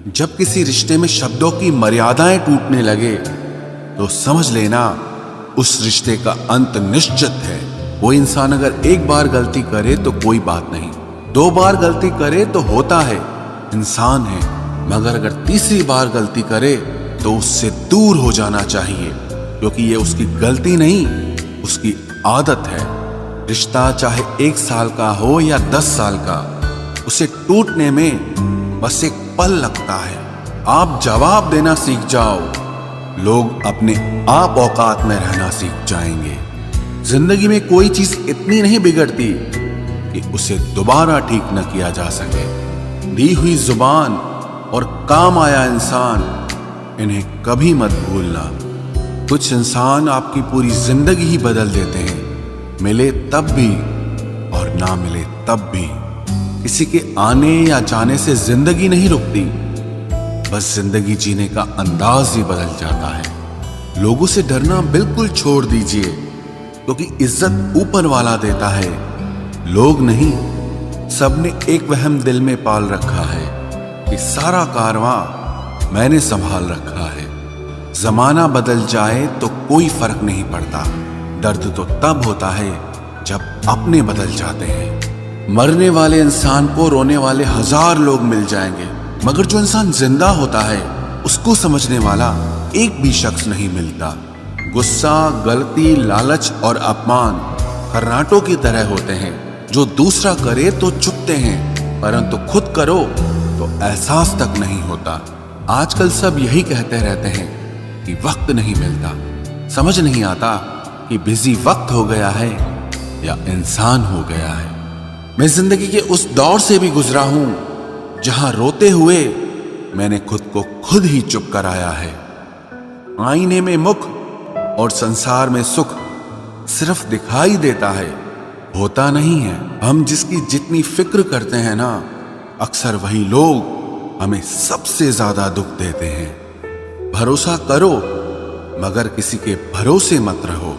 जब किसी रिश्ते में शब्दों की मर्यादाएं टूटने लगे तो समझ लेना उस रिश्ते का अंत निश्चित है। वो इंसान अगर एक बार गलती करे तो कोई बात नहीं, 2 बार गलती करे तो होता है, इंसान है, मगर अगर तीसरी बार गलती करे तो उससे दूर हो जाना चाहिए, क्योंकि ये उसकी गलती नहीं, उसकी आदत है। रिश्ता चाहे 1 साल का हो या 10 साल का, उसे टूटने में बस एक पल लगता है। आप जवाब देना सीख जाओ, लोग अपने आप औकात में रहना सीख जाएंगे। जिंदगी में कोई चीज इतनी नहीं बिगड़ती कि उसे दोबारा ठीक न किया जा सके। दी हुई जुबान और काम आया इंसान, इन्हें कभी मत भूलना। कुछ इंसान आपकी पूरी जिंदगी ही बदल देते हैं, मिले तब भी और ना मिले तब भी। किसी के आने या जाने से जिंदगी नहीं रुकती, बस जिंदगी जीने का अंदाज ही बदल जाता है। लोगों से डरना बिल्कुल छोड़ दीजिए, क्योंकि इज्जत ऊपर वाला देता है, लोग नहीं। सबने एक वहम दिल में पाल रखा है कि सारा कारवां मैंने संभाल रखा है। जमाना बदल जाए तो कोई फर्क नहीं पड़ता, दर्द तो तब होता है जब अपने बदल जाते हैं। मरने वाले इंसान को रोने वाले 1000 लोग मिल जाएंगे, मगर जो इंसान जिंदा होता है उसको समझने वाला एक भी शख्स नहीं मिलता। गुस्सा, गलती, लालच और अपमान खर्राटों की तरह होते हैं, जो दूसरा करे तो चुपते हैं, परंतु खुद करो तो एहसास तक नहीं होता। आजकल सब यही कहते रहते हैं कि वक्त नहीं मिलता। समझ नहीं आता कि बिजी वक्त हो गया है या इंसान हो गया है। मैं जिंदगी के उस दौर से भी गुजरा हूं जहां रोते हुए मैंने खुद को खुद ही चुप कराया है। आईने में मुख और संसार में सुख सिर्फ दिखाई देता है, होता नहीं है। हम जिसकी जितनी फिक्र करते हैं ना, अक्सर वही लोग हमें सबसे ज्यादा दुख देते हैं। भरोसा करो मगर किसी के भरोसे मत रहो।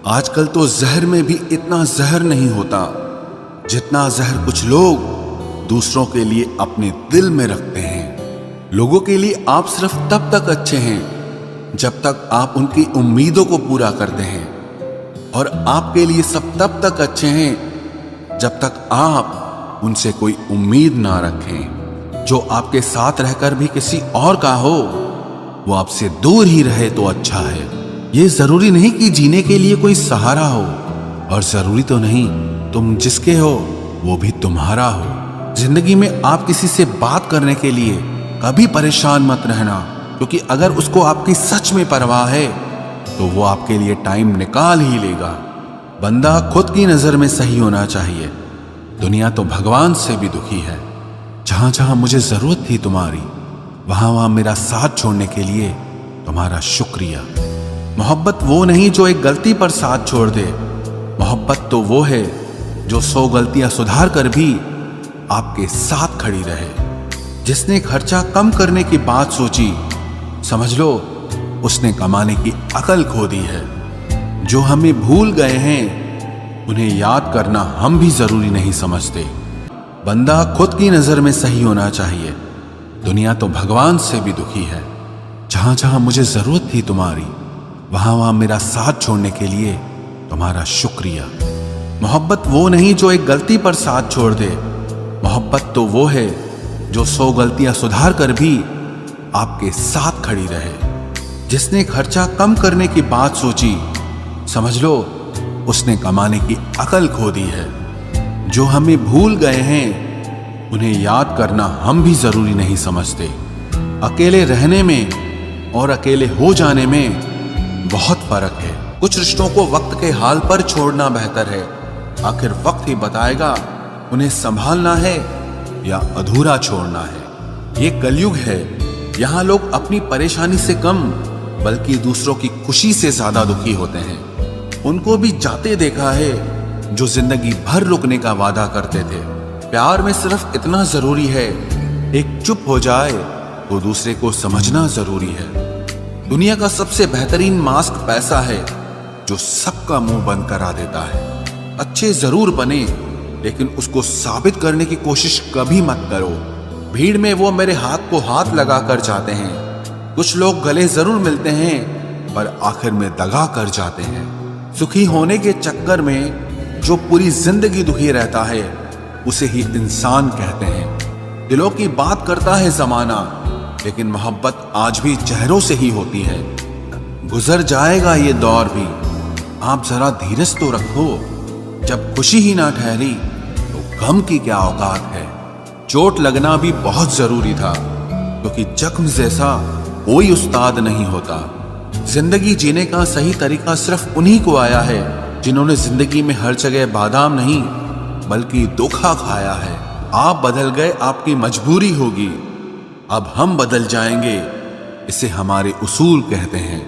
आजकल तो जहर में भी इतना जहर नहीं होता जितना जहर कुछ लोग दूसरों के लिए अपने दिल में रखते हैं। लोगों के लिए आप सिर्फ तब तक अच्छे हैं जब तक आप उनकी उम्मीदों को पूरा करते हैं, और आपके लिए सब तब तक अच्छे हैं जब तक आप उनसे कोई उम्मीद ना रखें। जो आपके साथ रहकर भी किसी और का हो, वो आपसे दूर ही रहे तो अच्छा है। ये जरूरी नहीं कि जीने के लिए कोई सहारा हो, और जरूरी तो नहीं तुम जिसके हो वो भी तुम्हारा हो। जिंदगी में आप किसी से बात करने के लिए कभी परेशान मत रहना, क्योंकि अगर उसको आपकी सच में परवाह है तो वो आपके लिए टाइम निकाल ही लेगा। बंदा खुद की नजर में सही होना चाहिए, दुनिया तो भगवान से भी दुखी है। जहां जहां मुझे जरूरत थी तुम्हारी, वहां वहां मेरा साथ छोड़ने के लिए तुम्हारा शुक्रिया। मोहब्बत वो नहीं जो एक गलती पर साथ छोड़ दे, मोहब्बत तो वो है जो 100 गलतियां सुधार कर भी आपके साथ खड़ी रहे। जिसने खर्चा कम करने की बात सोची, समझ लो उसने कमाने की अकल खो दी है। जो हमें भूल गए हैं उन्हें याद करना हम भी जरूरी नहीं समझते। बंदा खुद की नजर में सही होना चाहिए, दुनिया तो भगवान से भी दुखी है। जहां जहां मुझे जरूरत थी तुम्हारी, वहां वहां मेरा साथ छोड़ने के लिए तुम्हारा शुक्रिया। मोहब्बत वो नहीं जो एक गलती पर साथ छोड़ दे, मोहब्बत तो वो है जो 100 गलतियां सुधार कर भी आपके साथ खड़ी रहे। जिसने खर्चा कम करने की बात सोची, समझ लो उसने कमाने की अकल खो दी है। जो हमें भूल गए हैं उन्हें याद करना हम भी जरूरी नहीं समझते। अकेले रहने में और अकेले हो जाने में बहुत फर्क है। कुछ रिश्तों को वक्त के हाल पर छोड़ना बेहतर है, आखिर वक्त ही बताएगा उन्हें संभालना है या अधूरा छोड़ना है। ये कलयुग है, यहाँ लोग अपनी परेशानी से कम बल्कि दूसरों की खुशी से ज्यादा दुखी होते हैं। उनको भी जाते देखा है जो जिंदगी भर रुकने का वादा करते थे। प्यार में सिर्फ इतना जरूरी है, एक चुप हो जाए तो दूसरे को समझना जरूरी है। दुनिया का सबसे बेहतरीन मास्क पैसा है, जो सबका मुंह बंद करा देता है। अच्छे जरूर बने, लेकिन उसको साबित करने की कोशिश कभी मत करो। भीड़ में वो मेरे हाथ को हाथ लगा कर जाते हैं। कुछ लोग गले जरूर मिलते हैं पर आखिर में दगा कर जाते हैं। सुखी होने के चक्कर में जो पूरी जिंदगी दुखी रहता है उसे ही इंसान कहते हैं। दिलों की बात करता है जमाना, लेकिन मोहब्बत आज भी चेहरों से ही होती है। गुजर जाएगा ये दौर भी, आप जरा धीरज तो रखो। जब खुशी ही ना ठहरी तो गम की क्या औकात है। चोट लगना भी बहुत जरूरी था, क्योंकि जख्म जैसा कोई उस्ताद नहीं होता। जिंदगी जीने का सही तरीका सिर्फ उन्हीं को आया है जिन्होंने जिंदगी में हर जगह बादाम नहीं बल्कि धोखा खाया है। आप बदल गए, आपकी मजबूरी होगी, अब हम बदल जाएंगे, इसे हमारे उसूल कहते हैं।